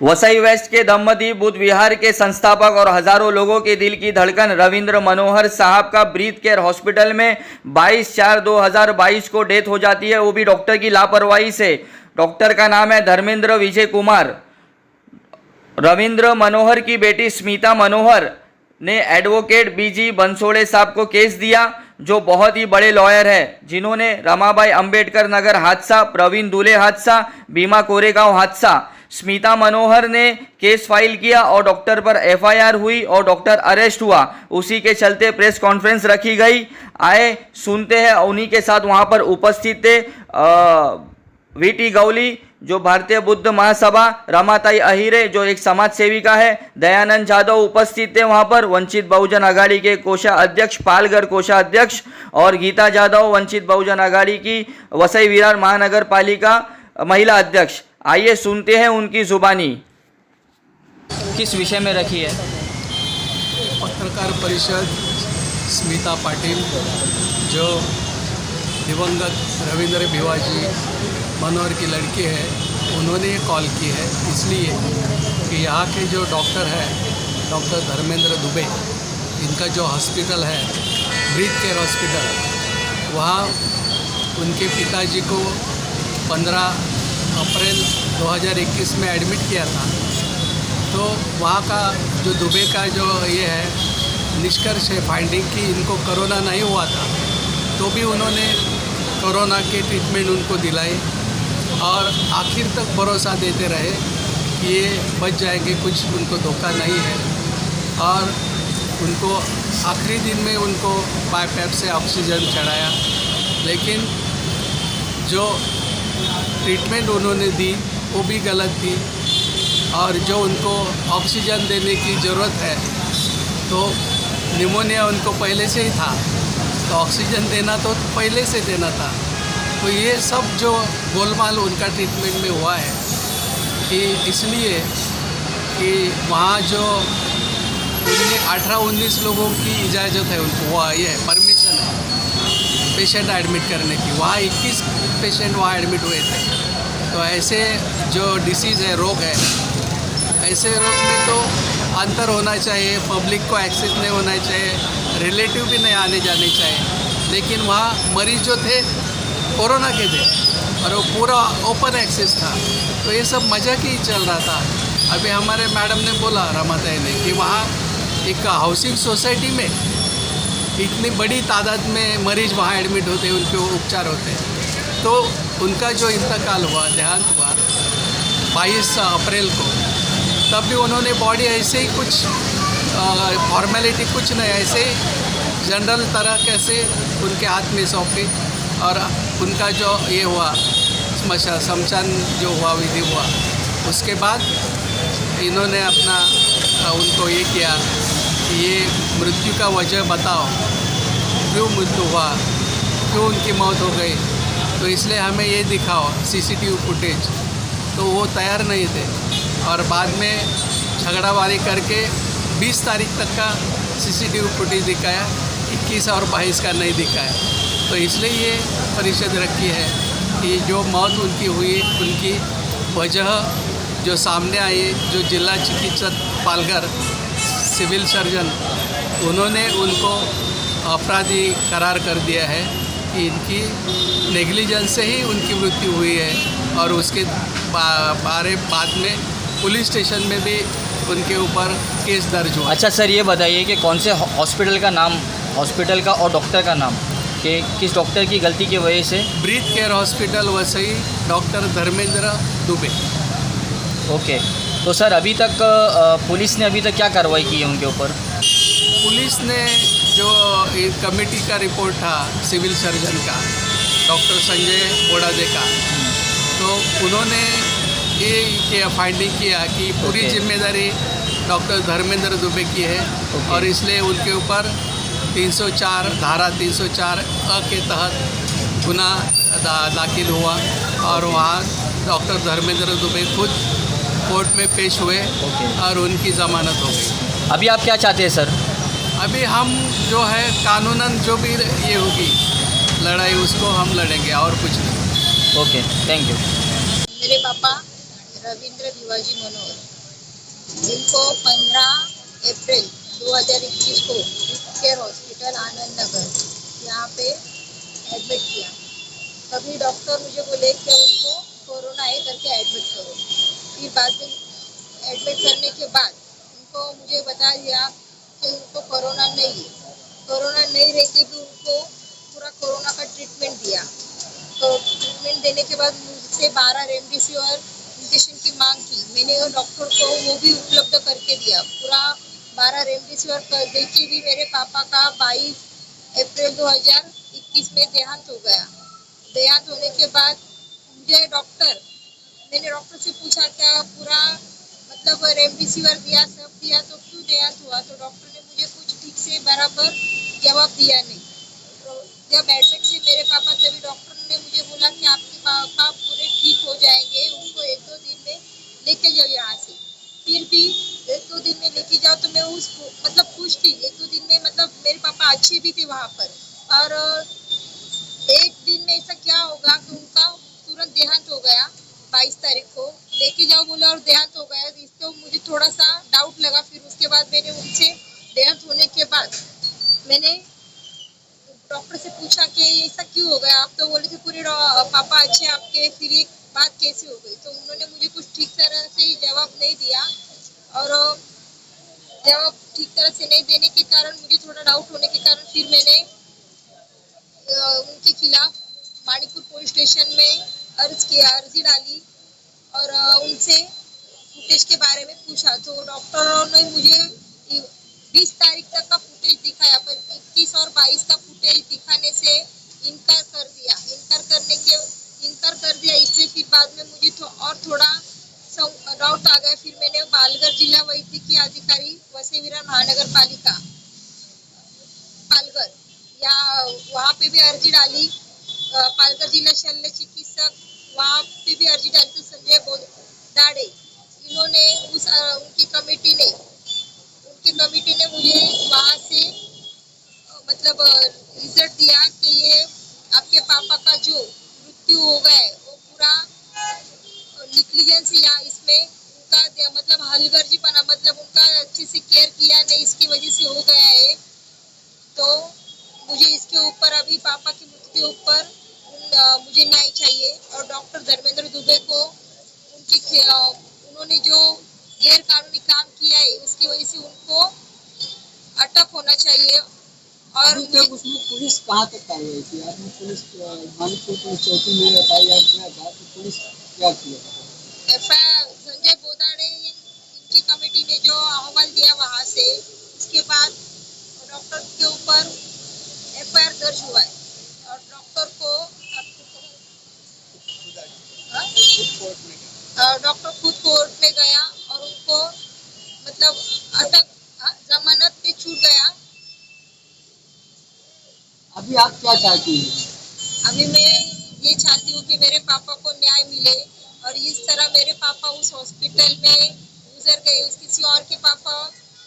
Vasai waste के दम्मदी बुद्ध विहार के संस्थापक और हजारों लोगों के दिल की धड़कन रविंद्र मनोहर साहब का ब्रीथ केयर हॉस्पिटल में 22/4/2022 को डेथ हो जाती है, वो भी डॉक्टर की लापरवाही से। डॉक्टर का नाम है धर्मेंद्र विजय कुमार। रविंद्र मनोहर की बेटी स्मिता मनोहर ने एडवोकेट बीजी बंसोड़े साहब को केस दिया, जो बहुत ही बड़े लॉयर है, जिन्होंने रमाबाई अंबेडकर नगर हादसा, प्रवीण दुले हादसा, भीमा कोरेगांव हादसा। स्मिता मनोहर ने केस फाइल किया और डॉक्टर पर एफआईआर हुई और डॉक्टर अरेस्ट हुआ। उसी के चलते प्रेस कॉन्फ्रेंस रखी गई। आए सुनते हैं, उन्हीं के साथ वहां पर उपस्थित थे वीटी गौली जो भारतीय बुद्ध महासभा, रमाताई अहिरे जो एक समाज सेविका है, दयानंद जाधव उपस्थित थे वहां पर, वंचित बहुजन आघाड़ी के कोषाध्यक्ष, पालघर कोषाध्यक्ष, और गीता जाधव वंचित बहुजन आघाड़ी की वसई विरार महानगर पालिका महिला अध्यक्ष। आइए सुनते हैं उनकी जुबानी। किस विषय में रखी है? पत्रकार परिषद स्मिता पाटिल जो दिवंगत रविंद्र भिवाजी मनोहर की लड़की है, उन्होंने ये कॉल की है इसलिए कि यहाँ के जो डॉक्टर है डॉक्टर धर्मेंद्र दुबे, इनका जो हॉस्पिटल है ब्रीथ केयर हॉस्पिटल, वहाँ उनके पिताजी को 15 अप्रैल 2021 में एडमिट किया था। तो वहाँ का जो दुबे का जो ये है निष्कर्ष है, फाइंडिंग की इनको कोरोना नहीं हुआ था, तो भी उन्होंने कोरोना के ट्रीटमेंट उनको दिलाई और आखिर तक भरोसा देते रहे कि ये बच जाएंगे, कुछ उनको धोखा नहीं है। और उनको आखिरी दिन में उनको पाइप से ऑक्सीजन चढ़ाया, लेकिन जो ट्रीटमेंट उन्होंने दी वो भी गलत थी। और जो उनको ऑक्सीजन देने की ज़रूरत है, तो निमोनिया उनको पहले से ही था, तो ऑक्सीजन देना तो पहले से देना था। तो ये सब जो गोलमाल उनका ट्रीटमेंट में हुआ है कि इसलिए कि वहाँ जो 18-19 लोगों की इजाज़त है, उनको वहाँ ये परमिशन है पेशेंट एडमिट करने की, वहाँ 21 पेशेंट वहाँ एडमिट हुए थे। तो ऐसे जो डिसीज़ है, रोग है, ऐसे रोग में तो अंतर होना चाहिए, पब्लिक को एक्सेस नहीं होना चाहिए, रिलेटिव भी नहीं आने जाने चाहिए। लेकिन वहाँ मरीज जो थे कोरोना के थे और वो पूरा ओपन एक्सेस था, तो ये सब मज़ा की चल रहा था। अभी हमारे मैडम ने बोला, रमाताई ने, कि वहाँ एक हाउसिंग सोसाइटी में इतनी बड़ी तादाद में मरीज वहाँ एडमिट होते, उनके उपचार होते, तो उनका जो इंतकाल हुआ, देहांत हुआ 22 अप्रैल को, तब भी उन्होंने बॉडी ऐसे ही कुछ फॉर्मेलिटी कुछ नहीं, ऐसे ही जनरल तरह कैसे उनके हाथ में सौंपी और उनका जो ये हुआ शमशान जो हुआ विधि हुआ, उसके बाद इन्होंने अपना उनको ये किया कि ये मृत्यु का वजह बताओ, क्यों मृत्यु हुआ, क्यों उनकी मौत हो गई, तो इसलिए हमें ये दिखाओ सीसीटीवी फुटेज। तो वो तैयार नहीं थे और बाद में झगड़ाबारी करके 20 तारीख तक का सीसीटीवी फुटेज दिखाया, 21 और 22 का नहीं दिखाया। तो इसलिए ये परिषद रखी है कि जो मौत उनकी हुई, उनकी वजह जो सामने आई, जो जिला चिकित्सक पालघर सिविल सर्जन, उन्होंने उनको अपराधी करार कर दिया है कि इनकी नेग्लिजेंस से ही उनकी मृत्यु हुई है। और उसके बाद में पुलिस स्टेशन में भी उनके ऊपर केस दर्ज हुआ। अच्छा सर, ये बताइए कि कौन से हॉस्पिटल का नाम, हॉस्पिटल का और डॉक्टर का नाम, कि किस डॉक्टर की गलती की वजह से? Breath care hospital Vasai, doctor Dharmendra Dubey. Okay, तो सर अभी तक पुलिस ने अभी तक क्या कार्रवाई की है उनके ऊपर? पुलिस ने जो एक कमेटी का रिपोर्ट था सिविल सर्जन का, डॉक्टर संजय बोड़ादे का, तो उन्होंने ये फाइंडिंग किया कि पूरी जिम्मेदारी डॉक्टर धर्मेंद्र दुबे की है। और इसलिए उनके ऊपर 304 धारा 304 अ के तहत गुनाह दाखिल हुआ और वहाँ डॉक्टर धर्मेंद्र दुबे खुद कोर्ट में पेश हुए और उनकी ज़मानत हो गई। अभी आप क्या चाहते हैं सर? अभी हम जो है कानूनन जो भी ये होगी लड़ाई, उसको हम लड़ेंगे और कुछ नहीं। Okay, thank you. मेरे पापा रविंद्र भिवाजी मनोहर, इनको 15 अप्रैल 2021 को केयर हॉस्पिटल आनंद नगर यहाँ पे एडमिट किया। तभी डॉक्टर मुझे बोले कि उनको कोरोना है करके एडमिट करो। फिर बाद में एडमिट करने के बाद उनको मुझे बता दिया कि उनको कोरोना नहीं है। कोरोना नहीं रहती भी उनको पूरा कोरोना का ट्रीटमेंट दिया। तो ट्रीटमेंट देने के बाद मुझसे 12 रेमडेसिविर इंजेक्शन की मांग की। मैंने डॉक्टर को वो भी उपलब्ध करके दिया। पूरा 12 रेमडेसिविर कर दे के भी मेरे पापा का 22 अप्रैल 2021 में देहांत हो गया। देहांत होने के बाद मैंने डॉक्टर से पूछा क्या पूरा मतलब रेमडेसिविर दिया, सब दिया, तो क्यों देहांत हुआ? तो डॉक्टर ने मुझे कुछ ठीक से बराबर जवाब दिया नहीं। तो जब एडमिट थे मेरे पापा, तभी डॉक्टर ने मुझे बोला कि आपके पापा पूरे ठीक हो जाएंगे, उनको 1-2 दिन में लेके जाओ यहाँ से। फिर भी 1-2 दिन में लेके जाओ तो मैं मतलब खुश थी। 1-2 दिन में मतलब मेरे पापा अच्छे भी थे वहाँ पर। और एक दिन में ऐसा क्या होगा कि उनका तुरंत देहांत हो गया। 22 तारीख को लेके जाओ बोला और देहांत हो गया। इसको मुझे थोड़ा सा डाउट लगा। फिर उसके बाद मैंने उनसे देहांत होने के बाद मैंने डॉक्टर से पूछा कि ऐसा क्यों हो गया? आप तो बोले थे पूरे पापा अच्छे आपके, फिर ये बात कैसे हो गई? तो उन्होंने मुझे कुछ ठीक तरह से जवाब नहीं दिया। और जवाब ठीक तरह से नहीं देने के कारण मुझे थोड़ा डाउट होने के कारण फिर मैंने उनके खिलाफ माणिकपुर पुलिस स्टेशन में अर्जी डाली और उनसे फुटेज के बारे में पूछा। तो डॉक्टरों ने मुझे 20 तारीख तक का फुटेज दिखाया, पर 21 और 22 का फुटेज दिखाने से इनकार कर दिया। इसलिए फिर बाद में मुझे और थोड़ा डाउट आ गया। फिर मैंने पालघर जिला वैद्यकीय अधिकारी वसई विरार महानगर पालिका पालघर वहाँ पे भी अर्जी डाली। पालघर जिला शल्य चिकित्सक वहाँ पे भी अर्जी डाली। तो संजय दाड़े इन्होंने उनकी कमेटी ने मुझे वहाँ से मतलब रिजल्ट दिया कि ये आपके पापा का जो मृत्यु हो गया है वो पूरा निग्लिजेंस या इसमें उनका मतलब हलगर्जीपना, मतलब उनका अच्छे से केयर किया नहीं, इसकी वजह से हो गया है। तो मुझे इसके ऊपर अभी पापा की मृत्यु के ऊपर मुझे न्याय चाहिए। और डॉक्टर धर्मेंद्र दुबे को उन्होंने जो गैर कानूनी काम किया है उसकी वजह से उनको अटक होना चाहिए। और अभी तक उसमें पुलिस कहाँ तक कार्रवाई की? आपने पुलिस मानिकपुर पुलिस चौकी में FIR किया था तो पुलिस क्या किया? संजय बोदाड़े इनकी कमेटी ने जो अहवाल दिया वहाँ से, उसके बाद डॉक्टर के ऊपर FIR दर्ज हुआ है। और डॉक्टर को डॉक्टर खुद कोर्ट में गया और उनको मतलब जमानत पे छूट गया। अभी आप क्या चाहती हैं? अभी मैं ये चाहती हूँ कि मेरे पापा को न्याय मिले और इस तरह मेरे पापा उस हॉस्पिटल में गुजर गए, किसी और के पापा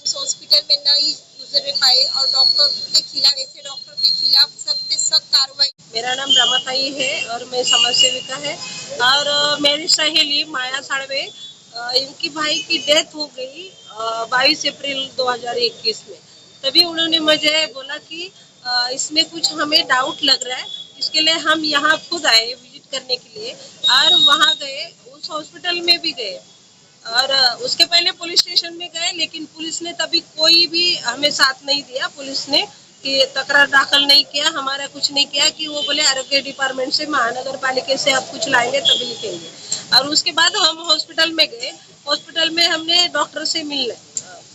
उस हॉस्पिटल में नहीं गुजर पाए। और डॉक्टर के खिलाफ सख्त से सख्त कार्रवाई। मेरा नाम रमाताई है और मैं समाज सेविका है। और मेरी सहेली माया साड़वे, इनकी भाई की डेथ हो गई 22 अप्रैल 2021 में। तभी उन्होंने मुझे बोला कि इसमें कुछ हमें डाउट लग रहा है, इसके लिए हम यहाँ खुद आए विजिट करने के लिए। और वहाँ गए, उस हॉस्पिटल में भी गए और उसके पहले पुलिस स्टेशन में गए, लेकिन पुलिस ने तभी कोई भी हमें साथ नहीं दिया। पुलिस ने कि तकरार दाखिल नहीं किया, हमारा कुछ नहीं किया कि वो बोले आरोग्य डिपार्टमेंट से, महानगर पालिका से आप कुछ लाएंगे तभी लिखेंगे। और उसके बाद हम हॉस्पिटल में गए। हॉस्पिटल में हमने डॉक्टर से मिलने,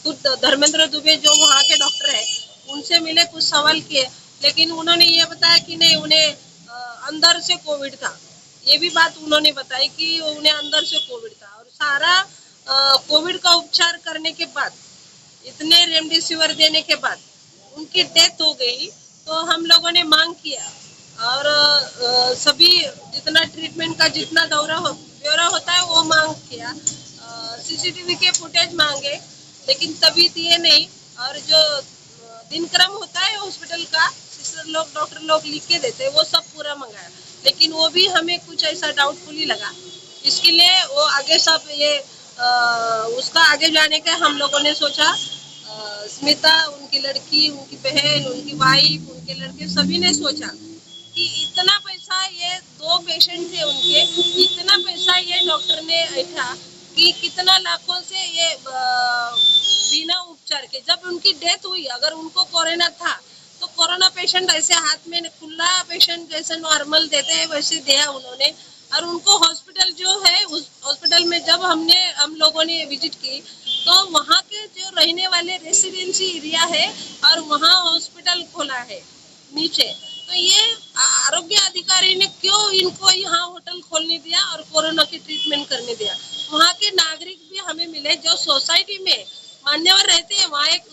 खुद धर्मेंद्र दुबे जो वहाँ के डॉक्टर है उनसे मिले, कुछ सवाल किए, लेकिन उन्होंने ये बताया कि नहीं, उन्हें अंदर से कोविड था। ये भी बात उन्होंने बताई कि उन्हें अंदर से कोविड था। और सारा कोविड का उपचार करने के बाद, इतने रेमडेसिविर देने के बाद उनकी डेथ हो गई। तो हम लोगों ने मांग किया और सभी जितना ट्रीटमेंट का जितना ब्यौरा होता है वो मांग किया। CCTV के फुटेज मांगे, लेकिन तभी दिए नहीं। और जो दिनक्रम होता है हॉस्पिटल का, सिस्टर लोग डॉक्टर लोग लिख के देते, वो सब पूरा मंगाया, लेकिन वो भी हमें कुछ ऐसा डाउटफुल ही लगा। इसके लिए वो आगे सब ये उसका आगे जाने का हम लोगों ने सोचा। स्मिता, उनकी लड़की, उनकी बहन, उनकी वाइफ, उनके लड़के, सभी ने सोचा कि इतना पैसा, ये 2 पेशेंट थे उनके, इतना पैसा ये डॉक्टर ने ऐठा कि कितना लाखों से ये बिना उपचार के, जब उनकी डेथ हुई, अगर उनको कोरोना था तो कोरोना पेशेंट ऐसे हाथ में खुला पेशेंट जैसे नॉर्मल देते हैं वैसे दिया उन्होंने। और उनको हॉस्पिटल जो है, उस हॉस्पिटल में जब हम लोगों ने विजिट की तो वहाँ के जो रहने वाले रेसिडेंसी एरिया है और वहाँ हॉस्पिटल खोला है नीचे। तो ये आरोग्य अधिकारी ने क्यों इनको यहाँ होटल खोलने दिया और कोरोना की ट्रीटमेंट करने दिया। वहाँ के नागरिक भी हमें मिले जो सोसाइटी में मान्यवर रहते हैं, वहाँ एक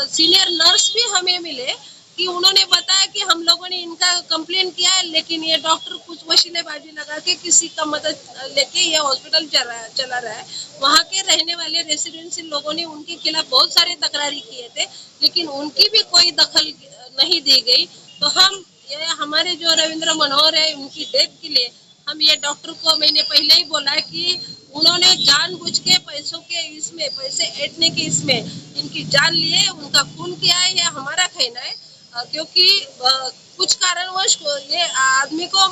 सीनियर नर्स भी हमें मिले कि उन्होंने बताया कि हम लोगों ने इनका कंप्लेन किया है, लेकिन ये डॉक्टर कुछ वसीलेबाजी लगा के किसी का मदद लेके ये हॉस्पिटल चला रहा है। वहाँ के रहने वाले रेसिडेंसी लोगों ने उनके खिलाफ बहुत सारे तकरारी किए थे, लेकिन उनकी भी कोई दखल नहीं दी गई। तो हम ये हमारे जो रविंद्र मनोहर है, उनकी डेथ के लिए हम ये डॉक्टर को मैंने पहले ही बोला है कि उन्होंने जानबूझ के पैसों के इसमें, पैसे ऐंठने के इसमें इनकी जान लिए, उनका खून किया है, ये हमारा कहना है। क्योंकि कुछ कारणवश ये आदमी को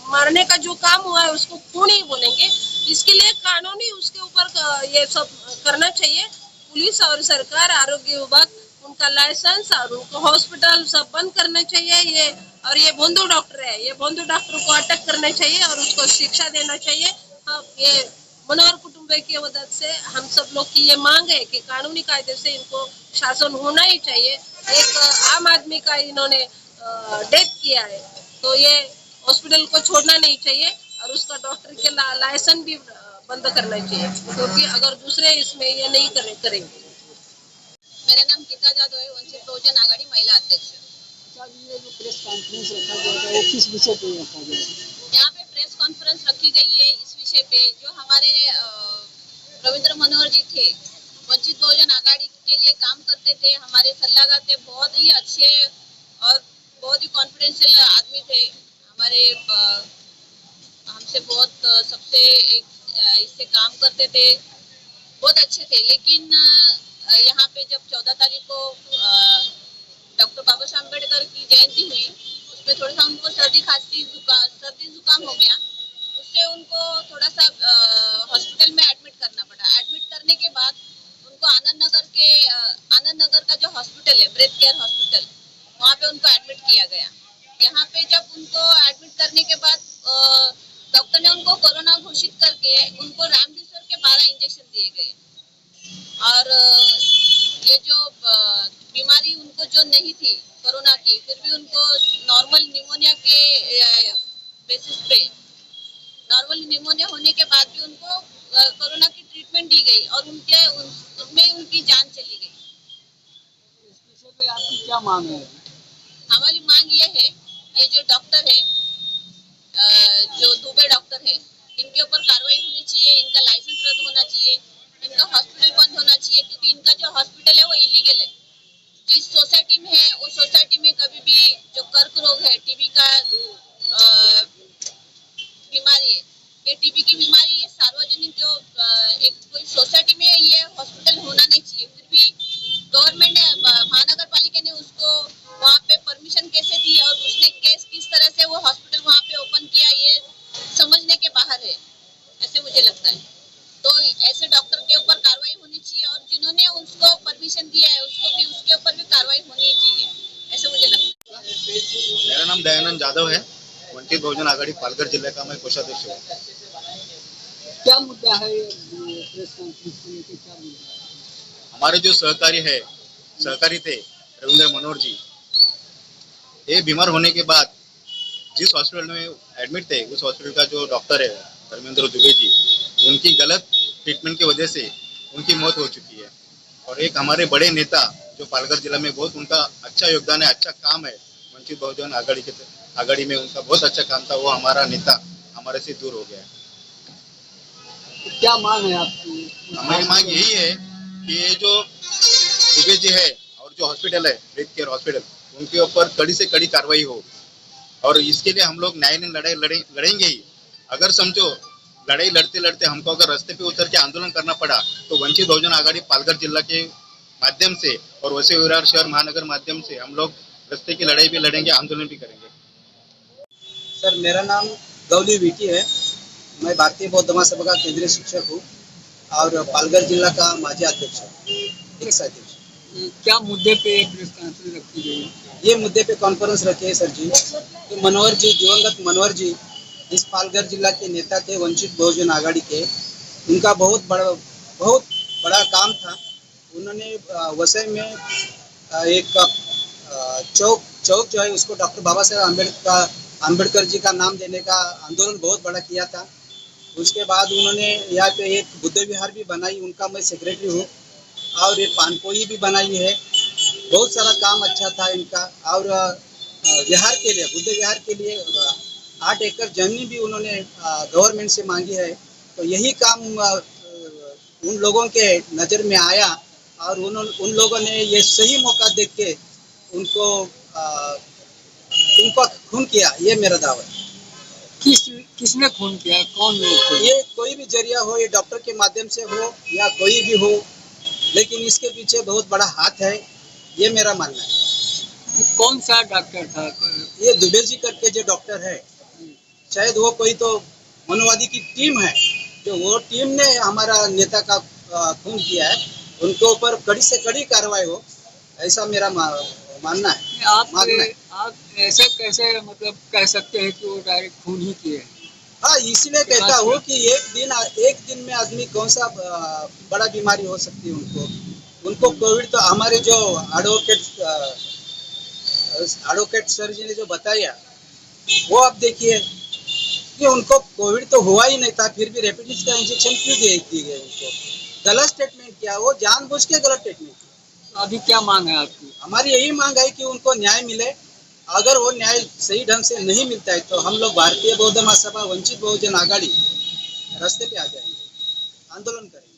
मारने का जो काम हुआ है उसको खून ही बोलेंगे। इसके लिए कानूनी उसके ऊपर ये सब करना चाहिए। पुलिस और सरकार, आरोग्य विभाग, उनका लाइसेंस और उनको हॉस्पिटल सब बंद करना चाहिए। ये बंधु डॉक्टर है, ये बंधु डॉक्टर को अटक करना चाहिए और उसको शिक्षा देना चाहिए। ये मनोहर कुटुंबे की मदद से हम सब लोग की ये मांग है कि कानूनी कायदे से इनको शासन होना ही चाहिए। एक आम आदमी का इन्होंने डेथ किया है, तो ये हॉस्पिटल को छोड़ना नहीं चाहिए और उसका डॉक्टर के लाइसेंस भी बंद करना चाहिए, क्योंकि अगर दूसरे इसमें ये नहीं करेंगे। मेरा नाम गीता जादव है, वंचित बहुजन आघाड़ी महिला अध्यक्ष। ये जो प्रेस कॉन्फ्रेंस रखा गया था वो किस विषय पे रखा गया? यहाँ पे प्रेस कॉन्फ्रेंस रखी गई है इस विषय पे, जो हमारे रविंद्र मनोहर जी थे, वंचित बहुजन आघाड़ी के लिए काम करते थे, हमारे सलाहकार थे, बहुत ही अच्छे और बहुत ही कॉन्फिडेंशियल आदमी थे। हमारे हमसे बहुत सबसे इससे काम करते थे, बहुत अच्छे थे। लेकिन यहाँ पे जब 14 तारीख को डॉक्टर बाबा साहब अम्बेडकर की जयंती हुई, उसमें थोड़ा सा उनको सर्दी जुकाम हो गया, उससे उनको थोड़ा सा हॉस्पिटल में एडमिट करना पड़ा। एडमिट करने के बाद उनको आनंद नगर का जो हॉस्पिटल है, ब्रेथ केयर हॉस्पिटल, वहाँ पे उनको एडमिट किया गया। यहाँ पे जब उनको एडमिट करने के बाद डॉक्टर ने उनको कोरोना घोषित करके उनको रेमडेसिविर के 12 इंजेक्शन दिए गए। और ये जो बीमारी उनको जो नहीं थी कोरोना की, फिर भी उनको नॉर्मल निमोनिया के बेसिस पे, नॉर्मल निमोनिया होने के बाद भी उनको कोरोना की ट्रीटमेंट दी गई और उसमें उनकी जान चली गई। इस विषय पे आपकी क्या मांग है? हमारी मांग ये है, ये जो डॉक्टर है, जो दुबे डॉक्टर है, इनके ऊपर कार्रवाई होनी चाहिए, इनका लाइसेंस रद्द होना चाहिए, इनका हॉस्पिटल बंद होना चाहिए, क्योंकि इनका जो हॉस्पिटल है वो इलीगल है। जिस सोसाइटी में है उस सोसाइटी में कभी भी जो कर्क रोग है, टीबी का बीमारी है, ये टीबी की बीमारी, ये सार्वजनिक जो एक कोई सोसाइटी में ये हॉस्पिटल होना नहीं चाहिए। फिर भी गवर्नमेंट ने, महानगर पालिका ने उसको वहाँ पे परमिशन कैसे दी और उसने किस तरह से वो हॉस्पिटल वहाँ पे ओपन किया, ये समझने के बाहर है, ऐसे मुझे लगता है। तो ऐसे डॉक्टर के ऊपर कार्रवाई होनी चाहिए और जिन्होंने उसको परमिशन दिया है उसके ऊपर भी कार्रवाई होनी चाहिए, ऐसे मुझे लगता है। मेरा नाम दयानंद जाधव है, वंचित बहुजन आघाड़ी पालघर जिले का मैं कोषाध्यक्ष हूँ। क्या मुद्दा है प्रेस कॉन्फ्रेंस को लेकर, क्या मुद्दा है? हमारे जो सहकारी थे रविंद्र मनोहर जी, ये बीमार होने के बाद जिस हॉस्पिटल में एडमिट थे, उस हॉस्पिटल का जो डॉक्टर है धर्मेंद्र दुबे जी, उनकी गलत ट्रीटमेंट की वजह से उनकी मौत हो चुकी है। और एक हमारे बड़े नेता जो पालघर जिला में बहुत उनका अच्छा योगदान है, अच्छा काम है, वंचित बहुजन आघाड़ी में उनका बहुत अच्छा काम था, वो हमारा नेता हमारे से दूर हो गया है। क्या मांग है आपकी? हमारी मांग यही है कि ये जो दुबे जी है और जो हॉस्पिटल है ब्रेथ केयर हॉस्पिटल, उनके ऊपर कड़ी से कड़ी कार्रवाई हो। और इसके लिए हम लोग न्याय लड़ाई लड़ेंगे ही। अगर समझो लड़ाई लड़ते लड़ते हमको अगर रास्ते पे उतर के आंदोलन करना पड़ा तो वंचित बहुजन आघाड़ी पालघर जिला के माध्यम से और वैसे विरार शहर महानगर माध्यम से हम लोग रास्ते की लड़ाई भी लड़ेंगे, आंदोलन भी करेंगे। सर मेरा नाम गौली वीटी है। मैं भारतीय बौद्ध महासभा का केंद्रीय शिक्षक हूँ और पालघर जिला का माजी अध्यक्ष हूँ, एक्स अध्यक्ष। क्या मुद्दे पे प्रेस कॉन्फ्रेंस रखी गई? ये मुद्दे पे कॉन्फ्रेंस रखी है सर जी। तो मनोहर जी, दिवंगत मनोहर जी इस पालघर जिला के नेता थे वंचित बहुजन आघाड़ी के। उनका बहुत बड़ा काम था। उन्होंने वसई में एक चौक जो है उसको डॉक्टर बाबा साहेब अम्बेडकर जी का नाम देने का आंदोलन बहुत बड़ा किया था। उसके बाद उन्होंने यहाँ पे एक बुद्ध विहार भी बनाई, उनका मैं सेक्रेटरी हूँ, और ये पानपोई भी बनाई है। बहुत सारा काम अच्छा था इनका। और विहार के लिए, बुद्ध विहार के लिए 8 एकड़ जमीन भी उन्होंने गवर्नमेंट से मांगी है। तो यही काम उन लोगों के नज़र में आया और उन लोगों ने ये सही मौका देख के उनको खून किया। ये मेरा दावा है। किसने खून किया? कौन लोग थे? ये कोई भी जरिया हो, ये डॉक्टर के माध्यम से हो या कोई भी हो, लेकिन इसके पीछे बहुत बड़ा हाथ है, ये मेरा मानना है। कौन सा डॉक्टर था? ये दुबे जी करके जो डॉक्टर है, शायद वो कोई तो मनुवादी की टीम है, जो वो टीम ने हमारा नेता का खून किया है। उनके ऊपर कड़ी से कड़ी कार्रवाई हो, ऐसा मेरा मानना है। आप ऐसे कैसे मतलब कह सकते हैं कि वो डायरेक्ट खून ही किए? हाँ, इसलिए कहता हूँ कि एक दिन में आदमी कौन सा बड़ा बीमारी हो सकती है उनको कोविड। तो हमारे जो एडवोकेट सर जी ने जो बताया वो आप देखिए कि उनको कोविड तो हुआ ही नहीं था, फिर भी रेपिडिस का इंजेक्शन क्यों दी गई उनको? गलत स्टेटमेंट किया, वो जानबूझ के गलत स्टेटमेंट किया। अभी क्या मांग है आपकी? हमारी यही मांग है कि उनको न्याय मिले। अगर वो न्याय सही ढंग से नहीं मिलता है तो हम लोग भारतीय बौद्ध महासभा वंचित बहुजन आघाड़ी रास्ते पे आ जाएंगे, आंदोलन करेंगे।